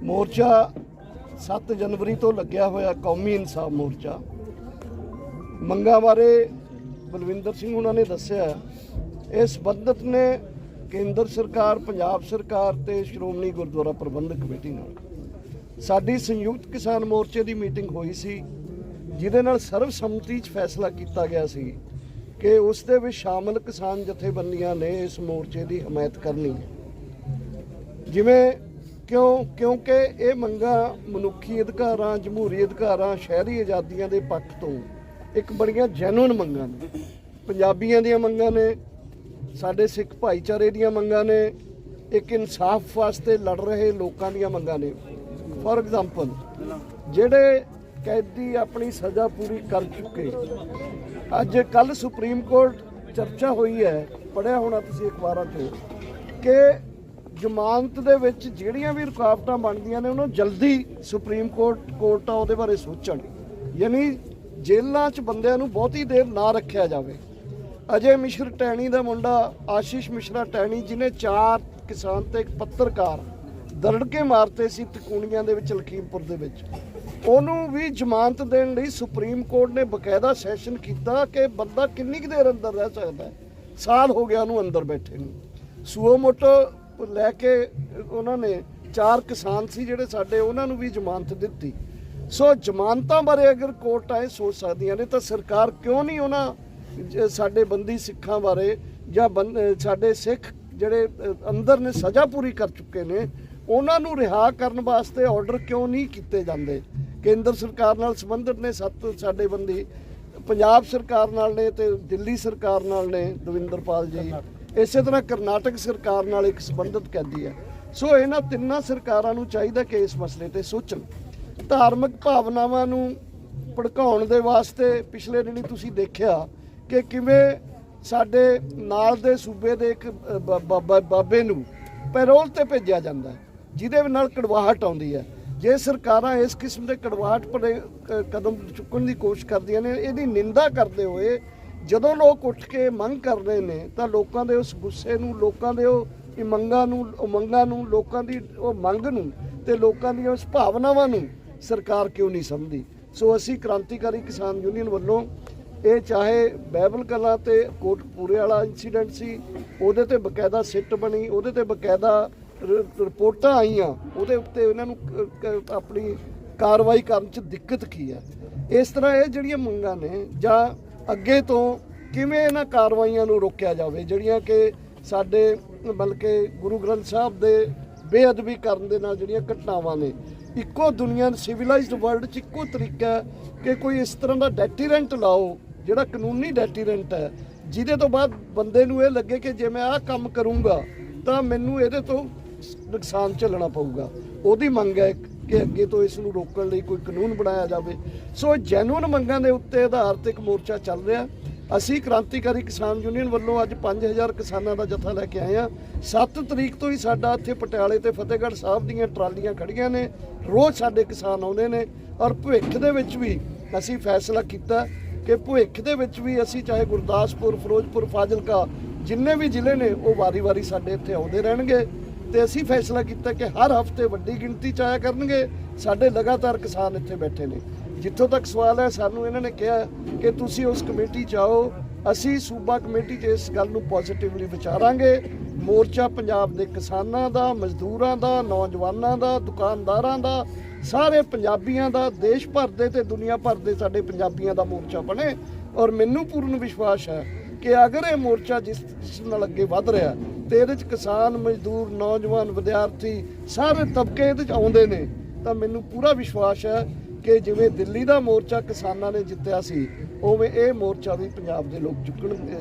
मोर्चा 7 जनवरी तो लग्या होया कौमी इंसाफ मोर्चा मंगा बारे बलविंदर सिंह उन्होंने दस्या इस संबंधित ने केंद्र सरकार, पंजाब सरकार ते श्रोमणी गुरुद्वारा प्रबंधक कमेटी नाल साडी संयुक्त किसान मोर्चे की मीटिंग हुई सी, जिहदे नाल सर्वसम्मति फैसला किया गया सी कि उस दे विच शामिल किसान जथेबंदियां ने इस मोर्चे की हमायत करनी है। जिवें क्योंकि ये मंगा मनुखी अधिकारां, जमहूरी अधिकारां, शहरी आज़ादियां दे पक्ष तो एक बड़ियां जैनुअन मंगां ने, पंजाबियां दियां मंगां ने, साडे सिख भाईचारे दियां मंगां ने, एक इंसाफ वास्ते लड़ रहे लोगों दियां मंगां ने। फॉर एग्जाम्पल जिहड़े कैदी अपनी सज़ा पूरी कर चुके, अज कल सुप्रीम कोर्ट चर्चा हुई है, पढ़िया होना तुसीं अखबारां चों कि जमानत दे विच जिहड़ियां भी रुकावटां बनदियां ने उन्होंने जल्दी सुप्रीम कोर्ट उहदे बारे सोचण, यानी जेलों च बंदियां नूं बहुती देर ना रखिया जाए। अजय मिश्र टैणी का मुंडा आशीष मिश्रा टैणी जिन्हें 4 किसान ते एक पत्रकार दरड़ के मारते सी तकूणियां दे विच लखीमपुर दे विच, उहनूं भी जमानत देण लई सुप्रीम कोर्ट ने बकायदा सैशन किया कि बंदा किन्नी कुछ देर अंदर रह सकता है। साल हो गया उहनूं अंदर बैठे नूं। सुओ मोटो लैके उन्होंने 4 किसान सी जिहड़े साडे उन्हां नूं भी जमानत दित्ती। सो जमानतां बारे अगर कोर्टां सोच सकदियां ने तो सरकार क्यों नहीं उन्हां साडे बंदी सिखां बारे जां साडे सिख जिहड़े अंदर ने सज़ा पूरी कर चुके ने उन्हां नूं रिहा करन वास्ते ऑर्डर क्यों नहीं कीते जांदे। केंद्र सरकार नाल संबंधित ने 7 साडे बंदी, पंजाब सरकार नाल ने ते दिल्ली सरकार नाल ने दविंदरपाल जी, इसे तरह करनाटक सरकार नाल एक संबंधित कैदी है। सो इन्हां तिन्नां सरकारां नूं चाहीदा कि इस मसले ते सोचण। धार्मिक भावनावां नूं भड़काउण दे वास्ते पिछले दिनी तुसीं देखिया कि किवें साडे नाल दे सूबे दे एक बाबे नूं पैरोल ते भेजिया जांदा है, जिहदे नाल कड़वाहट आउंदी है। जे सरकारां इस किस्म दे कड़वाहट भरे कदम चुकण की कोशिश करदियां ने, इहदी निंदा करदे होए जदों लोग उठ के मंग कर रहे हैं तो लोगों के उस गुस्से नूं, लोगों के मंगां नूं, लोगों की मंग नूं ते लोगों दी उस भावनावां नूं सरकार क्यों नहीं समझदी। सो असी क्रांतिकारी किसान यूनियन वालों ये चाहे बाइबल कलां ते कोटकपूरे वाला इंसीडेंट सी, उहदे ते बकायदा सिट बनी, उहदे ते बकायदा रिपोर्टां आईयां, उहदे उत्ते इन्हां नूं अपनी कार्रवाई करन च दिक्कत की है। इस तरह ये जिहड़ियां मंगां ने जां अगे तो किवें इन्हां कार्रवाइयां नूं रोकिया जावे जिहड़ियां कि साडे बल्कि गुरु ग्रंथ साहब दे बेअदबी करन दे नाल जिहड़ियां घटनावां ने, इक्को दुनिया सिविलाइज्ड वर्ल्ड च इक्को तरीका है कि कोई इस तरह का डेटीरेंट लाओ जिहड़ा कानूनी डेटीरेंट है, जिहदे तो बाद बंदे नूं इह लगे कि जे मैं आह काम करूँगा तो मैनूं इहदे तो नुकसान झेलना पऊगा। उहदी मंग है कि अगे तो इस नूं रोकण लई कोई कानून बनाया जाए। सो जैनुअन मंगां दे उत्ते आधारित एक मोर्चा चल रहा। असी क्रांतिकारी किसान यूनियन वालों अज 5000 किसानां दा जत्था लैके आए हैं। 7 तरीक तो ही साडा इत्थे पटियाले ते फतेहगढ़ साहब दीयां ट्रालियां खड़ियां ने, रोज़ साडे किसान आउंदे ने और भविख दे विच भी असी फैसला कीता कि भविख दे विच भी असी चाहे गुरदासपुर, फिरोजपुर, फाजिलका जिन्ने भी जिले ने वो वारी वारी साडे इत्थे आउंदे रहणगे ते असी फैसला किया कि हर हफ्ते वड्डी गिणती च आया करनगे। साडे लगातार किसान इत्थे बैठे ने। जिੱਥੋਂ तक सवाल है सानू इन्होंने कहा कि तुसी उस कमेटी च आओ, असी सूबा कमेटी च इस गल नूं पॉजिटिवली विचारांगे। मोर्चा पंजाब दे किसानां दा, मजदूरां दा, नौजवानां दा, दुकानदारां दा, सारे पंजाबियां दा, देश भर दे ते दुनिया भर दे साडे पंजाबियां दा मोर्चा बने। और मैनूं पूर्ण विश्वास है कि अगर ये मोर्चा जिस नाल अगे वध रहा तो ये किसान, मजदूर, नौजवान, विद्यार्थी सारे तबके ये आउंदे ने, तो मैनूं पूरा विश्वास है कि जिवें दिल्ली का मोर्चा किसानां ने जित्तिया सी उवें ये मोर्चा भी पंजाब के लोग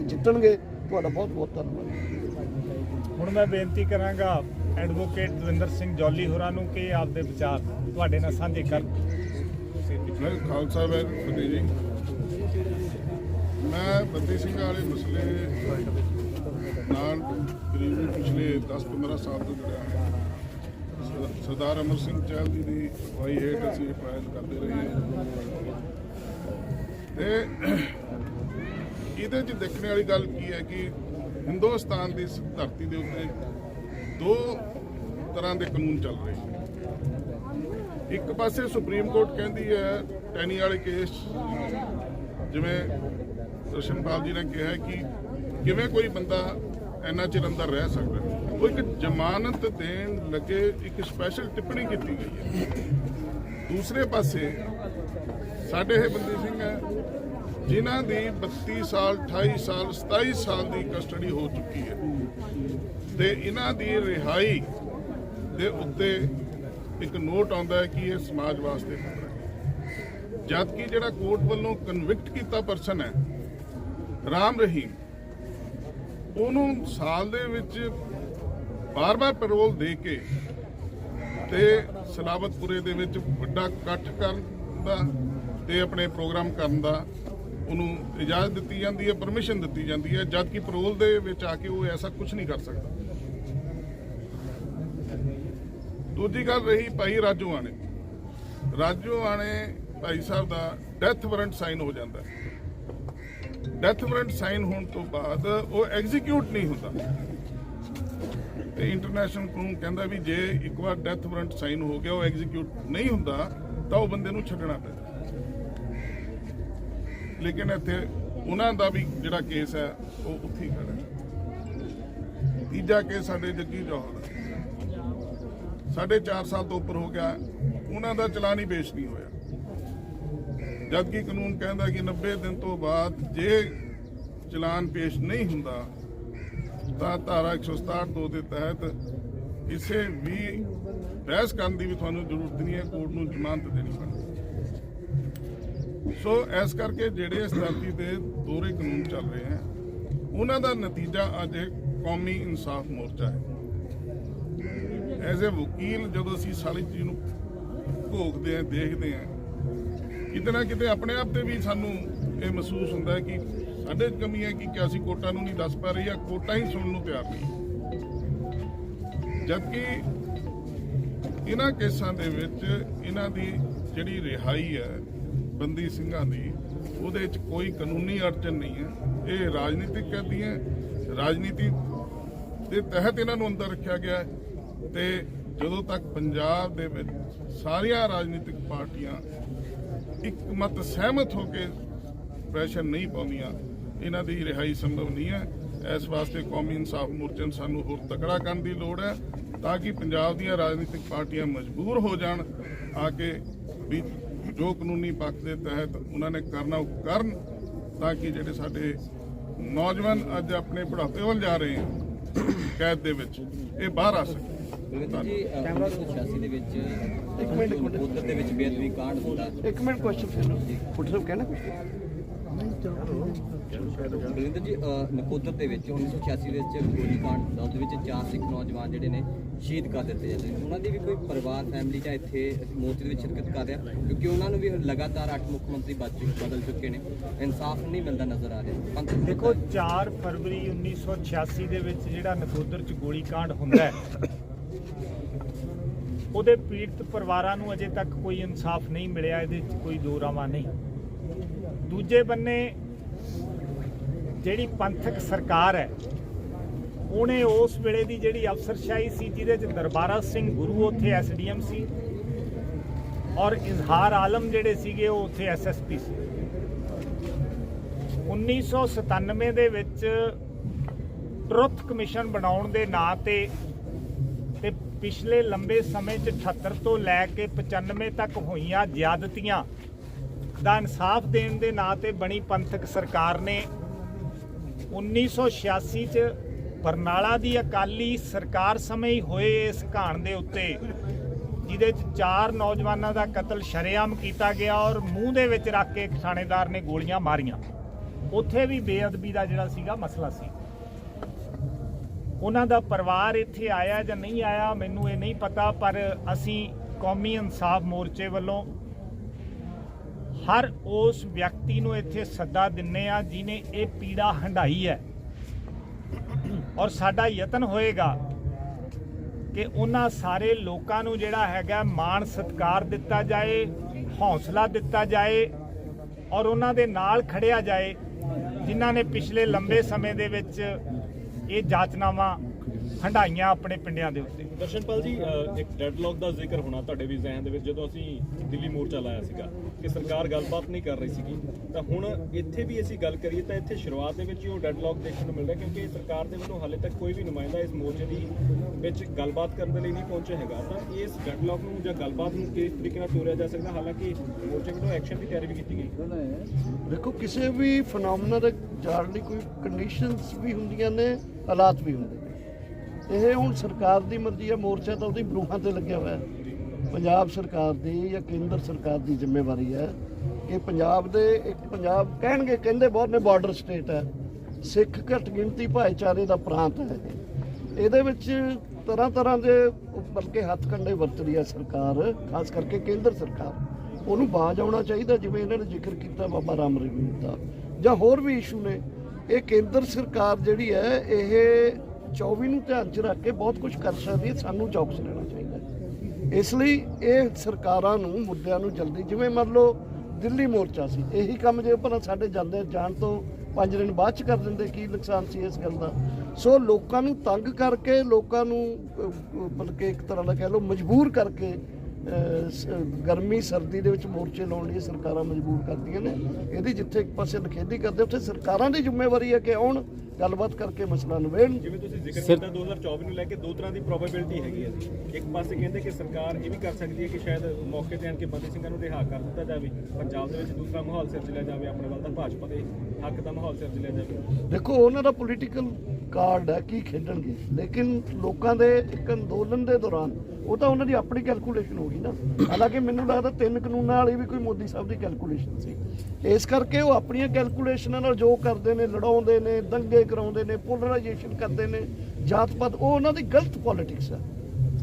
जितणगे। तुहाडा बहुत बहुत धन्नवाद। हुण मैं बेनती करांगा एडवोकेट दविंदर सिंह जौली होरां नूं कि आपदे विचार तुहाडे नाल साझे कर। खालसा फतेह जी, मैं बद्दी सिंह वाले मसले नाल करीब पिछले 10-15 साल तो जुड़िया। सरदार अमर सिंह चहल जी की अगवाई हेठ असीं पहल करते रहे हैं। ये देखने वाली गल की है कि हिंदुस्तान की धरती के उत्ते 2 तरह के कानून चल रहे हैं। ਇੱਕ ਪਾਸੇ ਸੁਪਰੀਮ ਕੋਰਟ ਕਹਿੰਦੀ ਹੈ ਟੈਨੀ ਵਾਲੇ ਕੇਸ ਜਿਵੇਂ ਦਰਸ਼ਨਪਾਲ ਜੀ ਨੇ ਕਿਹਾ ਕਿ ਕਿਵੇਂ ਕੋਈ ਬੰਦਾ ਇੰਨਾ ਚਿਰ ਅੰਦਰ ਰਹਿ ਸਕਦਾ, ਉਹ ਇੱਕ ਜ਼ਮਾਨਤ ਦੇਣ ਲੱਗੇ ਇੱਕ ਸਪੈਸ਼ਲ ਟਿੱਪਣੀ ਕੀਤੀ ਗਈ ਹੈ। ਦੂਸਰੇ ਪਾਸੇ ਸਾਡੇ ਇਹ ਬੰਦੀ ਸਿੰਘ ਹੈ ਜਿਨ੍ਹਾਂ ਦੀ 32 ਸਾਲ 28 ਸਾਲ 27 ਸਾਲ ਦੀ ਕਸਟਡੀ ਹੋ ਚੁੱਕੀ ਹੈ ਤੇ ਇਹਨਾਂ ਦੀ ਰਿਹਾਈ ਦੇ ਉੱਤੇ ਇੱਕ ਨੋਟ ਆਉਂਦਾ ਹੈ ਕਿ ਇਹ ਸਮਾਜ ਵਾਸਤੇ ਖਤਰਾ ਹੈ, ਜਦਕਿ ਜਿਹੜਾ ਕੋਰਟ ਵੱਲੋਂ ਕਨਵਿਕਟ ਕੀਤਾ ਪਰਸਨ ਹੈ ਰਾਮ ਰਹੀਮ, ਉਹਨੂੰ ਸਾਲ ਦੇ ਵਿੱਚ ਬਾਰ-ਬਾਰ ਪੈਰੋਲ ਦੇ ਕੇ ਤੇ ਸਲਾਬਤਪੁਰੇ ਦੇ ਵਿੱਚ ਵੱਡਾ ਇਕੱਠ ਕਰਨ ਦਾ ਤੇ ਆਪਣੇ ਪ੍ਰੋਗਰਾਮ ਕਰਨ ਦਾ ਉਹਨੂੰ ਇਜਾਜ਼ਤ ਦਿੱਤੀ ਜਾਂਦੀ ਹੈ, ਪਰਮਿਸ਼ਨ ਦਿੱਤੀ ਜਾਂਦੀ ਹੈ, ਜਦਕਿ ਪੈਰੋਲ ਦੇ ਵਿੱਚ ਆ ਕੇ ਉਹ ਐਸਾ ਕੁਝ ਨਹੀਂ ਕਰ ਸਕਦਾ। ਦੂਜੀ ਗੱਲ ਰਹੀ ਭਾਈ ਰਾਜੋਆਣੇ ਭਾਈ ਸਾਹਿਬ ਦਾ ਡੈਥ ਵਾਰੰਟ ਸਾਈਨ ਹੋ ਜਾਂਦਾ ਹੈ। ਡੈਥ ਵਾਰੰਟ ਸਾਈਨ ਹੋਣ ਤੋਂ ਬਾਅਦ ਉਹ ਐਗਜ਼ੀਕਿਊਟ ਨਹੀਂ ਹੁੰਦਾ ਤੇ ਇੰਟਰਨੈਸ਼ਨਲ ਕਾਨੂੰਨ ਕਹਿੰਦਾ ਵੀ ਜੇ ਇੱਕ ਵਾਰ ਡੈਥ ਵਾਰੰਟ ਸਾਈਨ ਹੋ ਗਿਆ ਉਹ ਐਗਜ਼ੀਕਿਊਟ ਨਹੀਂ ਹੁੰਦਾ ਤਾਂ ਉਹ ਬੰਦੇ ਨੂੰ ਛੱਡਣਾ ਪੈਂਦਾ। ਲੇਕਿਨ ਇੱਥੇ ਉਹਨਾਂ ਦਾ ਵੀ ਜਿਹੜਾ ਕੇਸ ਹੈ ਉਹ ਉੱਥੇ ਹੀ ਖੜਾ ਹੈ। ਤੀਜਾ ਕੇਸ ਸਾਡੇ ਜੱਗੀ ਜੌਹਰ 4.5 ਸਾਲ ਤੋਂ ਉੱਪਰ ਹੋ ਗਿਆ, ਉਹਨਾਂ ਦਾ ਚਲਾਨ ਹੀ ਪੇਸ਼ ਨਹੀਂ ਹੋਇਆ, ਜਦਕਿ ਕਾਨੂੰਨ ਕਹਿੰਦਾ ਕਿ 90 ਦਿਨ ਤੋਂ ਬਾਅਦ ਜੇ ਚਲਾਨ ਪੇਸ਼ ਨਹੀਂ ਹੁੰਦਾ ਤਾਂ ਧਾਰਾ 167(2) ਦੇ ਤਹਿਤ ਕਿਸੇ ਵੀ ਬਹਿਸ ਕਰਨ ਦੀ ਵੀ ਤੁਹਾਨੂੰ ਜ਼ਰੂਰਤ ਨਹੀਂ ਹੈ, ਕੋਰਟ ਨੂੰ ਜ਼ਮਾਨਤ ਦੇਣੀ ਪੈਂਦੀ। ਸੋ ਇਸ ਕਰਕੇ ਜਿਹੜੇ ਇਸ ਧਰਤੀ ਦੇ ਦੋਹਰੇ ਕਾਨੂੰਨ ਚੱਲ ਰਹੇ ਹਨ ਉਹਨਾਂ ਦਾ ਨਤੀਜਾ ਅੱਜ ਕੌਮੀ ਇਨਸਾਫ ਮੋਰਚਾ ਹੈ। ਐਜ਼ ਏ ਵਕੀਲ ਜਦੋਂ ਅਸੀਂ ਸਾਰੀ ਚੀਜ਼ ਨੂੰ ਭੋਗਦੇ ਹਾਂ, ਦੇਖਦੇ ਹਾਂ, ਕਿਤੇ ਨਾ ਕਿਤੇ ਆਪਣੇ ਆਪ ਤੇ ਵੀ ਸਾਨੂੰ ਇਹ ਮਹਿਸੂਸ ਹੁੰਦਾ ਹੈ ਕਿ ਸਾਡੇ 'ਚ ਕਮੀ ਹੈ ਕਿ ਅਸੀਂ ਕੋਰਟਾਂ ਨੂੰ ਨਹੀਂ ਦੱਸ ਪਾ ਰਹੇ ਜਾਂ ਕੋਰਟਾਂ ਹੀ ਸੁਣਨ ਨੂੰ ਤਿਆਰ ਨਹੀਂ। ਜਦਕਿ ਇਹਨਾਂ ਕੇਸਾਂ ਦੇ ਵਿੱਚ ਇਹਨਾਂ ਦੀ ਜਿਹੜੀ ਰਿਹਾਈ ਹੈ ਬੰਦੀ ਸਿੰਘਾਂ ਦੀ, ਉਹਦੇ ਵਿੱਚ ਕੋਈ ਕਾਨੂੰਨੀ ਅੜਚਨ ਨਹੀਂ ਹੈ। ਇਹ ਰਾਜਨੀਤਿਕ ਕਹਿੰਦੀਆਂ, ਰਾਜਨੀਤੀ ਦੇ ਤਹਿਤ ਇਹਨਾਂ ਨੂੰ ਅੰਦਰ ਰੱਖਿਆ ਗਿਆ ਤੇ ਜਦੋਂ ਤੱਕ ਪੰਜਾਬ ਦੇ ਵਿੱਚ ਸਾਰੀਆਂ ਰਾਜਨੀਤਿਕ ਪਾਰਟੀਆਂ ਇੱਕ ਮਤ ਸਹਿਮਤ ਹੋ ਕੇ ਪ੍ਰੈਸ਼ਰ ਨਹੀਂ ਪਾਉਂਦੀਆਂ, ਇਹਨਾਂ ਦੀ ਰਿਹਾਈ ਸੰਭਵ ਨਹੀਂ ਹੈ। ਇਸ ਵਾਸਤੇ ਕੌਮੀ ਇਨਸਾਫ ਮੋਰਚੇ ਨੂੰ ਸਾਨੂੰ ਹੋਰ ਤਕੜਾ ਕਰਨ ਦੀ ਲੋੜ ਹੈ ਤਾਂ ਕਿ ਪੰਜਾਬ ਦੀਆਂ ਰਾਜਨੀਤਿਕ ਪਾਰਟੀਆਂ ਮਜਬੂਰ ਹੋ ਜਾਣ ਆ ਕੇ ਵੀ ਜੋ ਕਾਨੂੰਨੀ ਪੱਖ ਦੇ ਤਹਿਤ ਉਹਨਾਂ ਨੇ ਕਰਨਾ ਉਹ ਕਰਨ, ਤਾਂ ਕਿ ਜਿਹੜੇ ਸਾਡੇ ਨੌਜਵਾਨ ਅੱਜ ਆਪਣੇ ਬੁਢਾਪੇ ਵੱਲ ਜਾ ਰਹੇ ਹਨ ਕੈਦ ਦੇ ਵਿੱਚ, ਇਹ ਬਾਹਰ ਆ ਸਕਣ। ਜੀ 1986 ਦੇ ਵਿੱਚ ਨਕੋਦਰ ਦੇ ਵਿੱਚ ਬੇਅਦਬੀ ਕਾਂਡ ਹੁੰਦਾ। ਇੱਕ ਮਿੰਟ ਕੁਐਸਚਨ ਸੁਣੋ ਪੁੱਟ ਸਾਹਿਬ ਕਹਿਣਾ ਕੁਝ। ਬਲਵਿੰਦਰ ਜੀ ਨਕੋਦਰ ਦੇ ਵਿੱਚ 1986 ਦੇ ਵਿੱਚ ਗੋਲੀ ਕਾਂਡ ਹੁੰਦਾ, ਉਹਦੇ ਵਿੱਚ 4 ਸਿੱਖ ਨੌਜਵਾਨ ਜਿਹੜੇ ਨੇ ਸ਼ਹੀਦ ਕਰ ਦਿੱਤੇ ਜਾਂਦੇ ਨੇ, ਉਹਨਾਂ ਦੀ ਵੀ ਕੋਈ ਪਰਿਵਾਰ ਫੈਮਿਲੀ ਜਾਂ ਇੱਥੇ ਮੋਰਚੇ ਦੇ ਵਿੱਚ ਸ਼ਿਰਕਤ ਕਰ ਰਿਹਾ? ਕਿਉਂਕਿ ਉਹਨਾਂ ਨੂੰ ਵੀ ਲਗਾਤਾਰ 8 ਮੁੱਖ ਮੰਤਰੀ ਬਦਲ ਚੁੱਕੇ ਨੇ, ਇਨਸਾਫ ਨਹੀਂ ਮਿਲਦਾ ਨਜ਼ਰ ਆ ਰਿਹਾ। ਦੇਖੋ 4 ਫਰਵਰੀ 1986 ਦੇ ਵਿੱਚ ਜਿਹੜਾ ਨਕੋਦਰ 'ਚ ਗੋਲੀ ਕਾਂਡ ਹੁੰਦਾ ਹੈ, ਉਹਦੇ ਪੀੜਤ ਪਰਿਵਾਰਾਂ ਨੂੰ ਅਜੇ ਤੱਕ ਕੋਈ ਇਨਸਾਫ ਨਹੀਂ ਮਿਲਿਆ, ਇਹਦੇ 'ਚ ਕੋਈ ਦੋ ਰਾਵਾਂ ਨਹੀਂ। ਦੂਜੇ ਬੰਨੇ ਜਿਹੜੀ ਪੰਥਕ ਸਰਕਾਰ ਹੈ ਉਹਨੇ ਉਸ ਵੇਲੇ ਦੀ ਜਿਹੜੀ ਅਫਸਰਸ਼ਾਹੀ ਸੀ ਜਿਹਦੇ 'ਚ ਦਰਬਾਰਾ ਸਿੰਘ ਗੁਰੂ ਉੱਥੇ SDM ਸੀ ਔਰ ਇਜ਼ਹਾਰ ਆਲਮ ਜਿਹੜੇ ਸੀਗੇ ਉਹ ਉੱਥੇ SSP ਸੀ। 1997 ਦੇ ਵਿੱਚ ਟਰੁੱਥ ਕਮਿਸ਼ਨ ਬਣਾਉਣ ਦੇ ਨਾਂ ਤੇ ਪਿਛਲੇ ਲੰਬੇ ਸਮੇਂ 'ਚ 78 ਤੋਂ ਲੈ ਕੇ 95 ਤੱਕ ਹੋਈਆਂ ਜ਼ਿਆਦਤੀਆਂ ਦਾ ਇਨਸਾਫ ਦੇਣ ਦੇ ਨਾਂ ਤੇ ਬਣੀ ਪੰਥਕ ਸਰਕਾਰ ਨੇ 1986 'ਚ ਬਰਨਾਲਾ ਦੀ ਅਕਾਲੀ ਸਰਕਾਰ ਸਮੇਂ ਹੀ ਹੋਏ ਇਸ ਘਾਣ ਦੇ ਉੱਤੇ, ਜਿਹਦੇ 'ਚ 4 ਨੌਜਵਾਨਾਂ ਦਾ ਕਤਲ ਸ਼ਰੇਆਮ ਕੀਤਾ ਗਿਆ ਔਰ ਮੂੰਹ ਦੇ ਵਿੱਚ ਰੱਖ ਕੇ ਥਾਣੇਦਾਰ ਨੇ ਗੋਲੀਆਂ ਮਾਰੀਆਂ, ਉੱਥੇ ਵੀ ਬੇਅਦਬੀ ਦਾ ਜਿਹੜਾ ਸੀਗਾ ਮਸਲਾ ਸੀ। ਉਹਨਾਂ ਦਾ ਪਰਿਵਾਰ ਇੱਥੇ ਆਇਆ ਜਾਂ ਨਹੀਂ ਆਇਆ ਮੈਨੂੰ ਇਹ ਨਹੀਂ ਪਤਾ, ਪਰ ਅਸੀਂ ਕੌਮੀ ਇਨਸਾਫ ਮੋਰਚੇ ਵੱਲੋਂ ਹਰ ਉਸ ਵਿਅਕਤੀ ਨੂੰ ਇੱਥੇ ਸੱਦਾ ਦਿੰਨੇ ਆ ਜਿਹਨੇ ਇਹ ਪੀੜਾ ਹੰਢਾਈ ਹੈ ਔਰ ਸਾਡਾ ਯਤਨ ਹੋਏਗਾ ਕਿ ਉਹਨਾਂ ਸਾਰੇ ਲੋਕਾਂ ਨੂੰ ਜਿਹੜਾ ਹੈਗਾ ਮਾਣ ਸਤਿਕਾਰ ਦਿੱਤਾ ਜਾਏ, ਹੌਸਲਾ ਦਿੱਤਾ ਜਾਏ ਔਰ ਉਹਨਾਂ ਦੇ ਨਾਲ ਖੜਿਆ ਜਾਏ ਜਿਨ੍ਹਾਂ ਨੇ ਪਿਛਲੇ ਲੰਬੇ ਸਮੇਂ ਦੇ ਵਿੱਚ ਇਹ ਜਾਚਨਾਮਾ ਹੰਡਾਈਆਂ ਆਪਣੇ ਪਿੰਡਾਂ ਦੇ ਉੱਤੇ। ਦਰਸ਼ਨਪਾਲ ਜੀ, ਇੱਕ ਡੈਡਲੌਕ ਦਾ ਜ਼ਿਕਰ ਹੋਣਾ ਤੁਹਾਡੇ ਵੀ ਜ਼ਿਹਨ ਦੇ ਵਿੱਚ ਜਦੋਂ ਅਸੀਂ ਦਿੱਲੀ ਮੋਰਚਾ ਲਾਇਆ ਸੀਗਾ ਕਿ ਸਰਕਾਰ ਗੱਲਬਾਤ ਨਹੀਂ ਕਰ ਰਹੀ ਸੀਗੀ, ਤਾਂ ਹੁਣ ਇੱਥੇ ਵੀ ਅਸੀਂ ਗੱਲ ਕਰੀਏ ਤਾਂ ਇੱਥੇ ਸ਼ੁਰੂਆਤ ਦੇ ਵਿੱਚ ਹੀ ਉਹ ਡੈਡਲੌਕ ਦੇਖਣ ਨੂੰ ਮਿਲ ਰਿਹਾ, ਕਿਉਂਕਿ ਸਰਕਾਰ ਦੇ ਵੱਲੋਂ ਹਾਲੇ ਤੱਕ ਕੋਈ ਵੀ ਨੁਮਾਇੰਦਾ ਇਸ ਮੋਰਚੇ ਦੀ ਵਿੱਚ ਗੱਲਬਾਤ ਕਰਨ ਦੇ ਲਈ ਨਹੀਂ ਪਹੁੰਚਿਆ ਹੈਗਾ। ਤਾਂ ਇਸ ਡੈਡਲੌਕ ਨੂੰ ਜਾਂ ਗੱਲਬਾਤ ਨੂੰ ਕਿਸ ਤਰੀਕੇ ਨਾਲ ਤੋਰਿਆ ਜਾ ਸਕਦਾ, ਹਾਲਾਂਕਿ ਮੋਰਚੇ ਵੱਲੋਂ ਐਕਸ਼ਨ ਦੀ ਤਿਆਰੀ ਵੀ ਕੀਤੀ ਗਈ। ਦੇਖੋ, ਕਿਸੇ ਵੀ ਫਨੋਮਨਾ ਦੇ ਜਾਣ ਲਈ ਕੋਈ ਕੰਡੀਸ਼ਨਸ ਵੀ ਹੁੰਦੀਆਂ ਨੇ, ਹਾਲਾਤ ਵੀ ਹੁੰਦੇ ਨੇ। ਇਹ ਹੁਣ ਸਰਕਾਰ ਦੀ ਮਰਜ਼ੀ ਹੈ, ਮੋਰਚਾ ਤਾਂ ਉਹਦੀ ਬਰੂਹਾਂ ਤੇ ਲੱਗਿਆ ਹੋਇਆ ਹੈ। ਪੰਜਾਬ ਸਰਕਾਰ ਦੀ ਜਾਂ ਕੇਂਦਰ ਸਰਕਾਰ ਦੀ ਜ਼ਿੰਮੇਵਾਰੀ ਹੈ ਕਿ ਪੰਜਾਬ ਕਹਿੰਦੇ ਬਹੁਤ ਨੇ ਬਾਰਡਰ ਸਟੇਟ ਹੈ, ਸਿੱਖ ਘੱਟ ਗਿਣਤੀ ਭਾਈਚਾਰੇ ਦਾ ਪ੍ਰਾਂਤ ਹੈ। ਇਹਦੇ ਵਿੱਚ ਤਰ੍ਹਾਂ ਤਰ੍ਹਾਂ ਦੇ ਬਲਕਿ ਹੱਥ ਕੰਡੇ ਵਰਤ ਰਹੀ ਹੈ ਸਰਕਾਰ, ਖਾਸ ਕਰਕੇ ਕੇਂਦਰ ਸਰਕਾਰ। ਉਹਨੂੰ ਬਾਜ਼ ਆਉਣਾ ਚਾਹੀਦਾ, ਜਿਵੇਂ ਇਹਨਾਂ ਨੇ ਜ਼ਿਕਰ ਕੀਤਾ ਬਾਬਾ ਰਾਮ ਰਹੀਮ ਦਾ, ਜਾਂ ਹੋਰ ਵੀ ਇਸ਼ੂ ਨੇ। ਇਹ ਕੇਂਦਰ ਸਰਕਾਰ ਜਿਹੜੀ ਹੈ ਇਹ 24 ਨੂੰ ਧਿਆਨ 'ਚ ਰੱਖ ਕੇ ਬਹੁਤ ਕੁਝ ਕਰ ਸਕਦੀ ਹੈ, ਸਾਨੂੰ ਚੌਕਸ ਰਹਿਣਾ ਚਾਹੀਦਾ। ਇਸ ਲਈ ਇਹ ਸਰਕਾਰਾਂ ਨੂੰ ਮੁੱਦਿਆਂ ਨੂੰ ਜਲਦੀ, ਜਿਵੇਂ ਮੰਨ ਲਓ ਦਿੱਲੀ ਮੋਰਚਾ ਸੀ, ਇਹੀ ਕੰਮ ਜੇ ਭਲਾ ਸਾਡੇ ਜਾਣ ਤੋਂ 5 ਦਿਨ ਬਾਅਦ 'ਚ ਕਰ ਦਿੰਦੇ, ਕੀ ਨੁਕਸਾਨ ਸੀ ਇਸ ਗੱਲ ਦਾ। ਸੋ ਲੋਕਾਂ ਨੂੰ ਤੰਗ ਕਰਕੇ, ਲੋਕਾਂ ਨੂੰ ਬਲਕਿ ਇੱਕ ਤਰ੍ਹਾਂ ਦਾ ਕਹਿ ਲਓ ਮਜਬੂਰ ਕਰਕੇ ਗਰਮੀ ਸਰਦੀ ਦੇ ਵਿੱਚ ਮੋਰਚੇ ਲਾਉਣ ਲਈ ਸਰਕਾਰਾਂ ਮਜਬੂਰ ਕਰਦੀਆਂ ਨੇ। ਇਹਦੀ ਜਿੱਥੇ ਇੱਕ ਪਾਸੇ ਨਖੇਦੀ ਕਰਦੇ, ਉੱਥੇ ਸਰਕਾਰਾਂ ਦੀ ਜ਼ਿੰਮੇਵਾਰੀ ਹੈ ਕਿ ਆਉਣ, ਗੱਲਬਾਤ ਕਰਕੇ ਮਸਲਾ ਨਿਬੇੜਨ। ਜਿਵੇਂ ਤੁਸੀਂ ਜ਼ਿਕਰ ਕੀਤਾ 2024 ਨੂੰ ਲੈ ਕੇ ਦੋ ਤਰ੍ਹਾਂ ਦੀ ਪ੍ਰੋਬੇਬਿਲਿਟੀ ਹੈਗੀ ਹੈ। ਇੱਕ ਪਾਸੇ ਕਹਿੰਦੇ ਕਿ ਸਰਕਾਰ ਇਹ ਵੀ ਕਰ ਸਕਦੀ ਹੈ ਕਿ ਸ਼ਾਇਦ ਮੌਕੇ ਤੇ ਆਣ ਕੇ ਬੰਦੀ ਸਿੰਘਾਂ ਨੂੰ ਰਿਹਾ ਕਰ ਦਿੱਤਾ ਜਾਵੇ ਪੰਜਾਬ ਦੇ ਵਿੱਚ, ਦੂਸਰਾ ਮਾਹੌਲ ਸਿਰਜ ਲਿਆ ਜਾਵੇ, ਆਪਣੇ ਵੱਲ ਤਾਂ ਭਾਜਪਾ ਦੇ ਹੱਕ ਦਾ ਮਾਹੌਲ ਸਿਰਜ ਲਿਆ ਜਾਵੇ। ਦੇਖੋ, ਉਹਨਾਂ ਦਾ ਪੋਲੀਟੀਕਲ ਕਾਰਡ ਹੈ, ਕੀ ਖੇਡਣਗੇ, ਲੇਕਿਨ ਲੋਕਾਂ ਦੇ ਇੱਕ ਅੰਦੋਲਨ ਦੇ ਦੌਰਾਨ ਉਹ ਤਾਂ ਉਹਨਾਂ ਦੀ ਆਪਣੀ ਕੈਲਕੂਲੇਸ਼ਨ ਹੋਗੀ ਨਾ। ਹਾਲਾਂਕਿ ਮੈਨੂੰ ਲੱਗਦਾ 3 ਕਾਨੂੰਨਾਂ ਵਾਲੀ ਵੀ ਕੋਈ ਮੋਦੀ ਸਾਹਿਬ ਦੀ ਕੈਲਕੂਲੇਸ਼ਨ ਸੀ। ਇਸ ਕਰਕੇ ਉਹ ਆਪਣੀਆਂ ਕੈਲਕੂਲੇਸ਼ਨਾਂ ਨਾਲ ਜੋ ਕਰਦੇ ਨੇ, ਲੜਾਉਂਦੇ ਨੇ, ਦੰਗੇ ਕਰਾਉਂਦੇ ਨੇ, ਪੋਲਰਾਈਜੇਸ਼ਨ ਕਰਦੇ ਨੇ, ਜਾਤ-ਪਾਤ, ਉਹ ਉਹਨਾਂ ਦੀ ਗਲਤ ਪੋਲਿਟਿਕਸ ਹੈ।